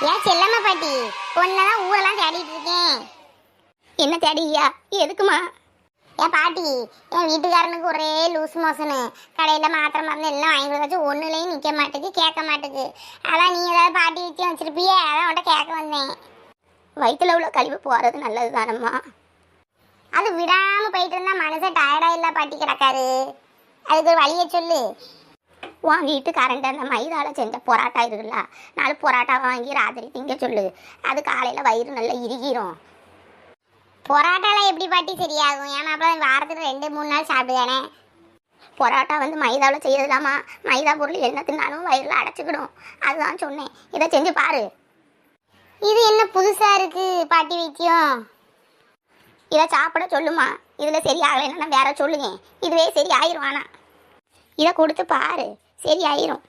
ஏன் செல்லம்மா பாட்டி பொண்ணதான் ஊரெல்லாம் தேடிட்டு இருக்கேன். என்ன தேடியா? எதுக்குமா? ஏன் பாட்டி, என் வீட்டுக்காரனுக்கு ஒரே லூஸ் மோசனு. கடையில் மாத்திரை மருந்து எல்லாம் வாங்கி கொடுத்தாச்சு, ஒன்றுலையும் நிற்க மாட்டேக்கு, கேட்க மாட்டேக்கு. அதான் நீ ஏதாவது பாட்டி வச்சு வச்சிருப்பியே, அதான் உன்ட்ட கேட்க வந்தேன். வயிற்றுல உள்ள கழிவு போகிறது நல்லது தானம்மா. அது விடாமல் போயிட்டு இருந்தா மனசை டயர்டாக இல்லை பாட்டி கிடக்காரு. அதுக்கு ஒரு வழியை சொல்லு. உன் வீட்டுக்காரன்ட்ட அந்த மைதாவில் செஞ்ச பொராட்டா இருக்குல்ல, 4 பொராட்டா வாங்கி ராத்திரி திங்க சொல்லு. அது காலையில் வயிறு நல்லா இறுகிரும். பொராட்டாலாம் எப்படி பாட்டி சரியாகும்? ஏன் மாப்பிள்ள வாரத்துக்கு 2-3 நாள் சாப்பிடுதானே. பொராட்டா மைதாவில் செய்யலாமா? மைதா பொருள் என்ன தின்னாலும் வயிறில் அடைச்சிக்கிடும். அதுதான் சொன்னேன், இதை செஞ்சு பாரு. இது என்ன புதுசாக இருக்குது பாட்டி வைத்தியம்? இதை சாப்பிட சொல்லுமா. இதில் சரியாகலைன்னா வேற சொல்லுங்க. இதுவே சரி ஆயிரும். ஆனால் இதை கொடுத்து பாரு, சரி ஆயிரும்.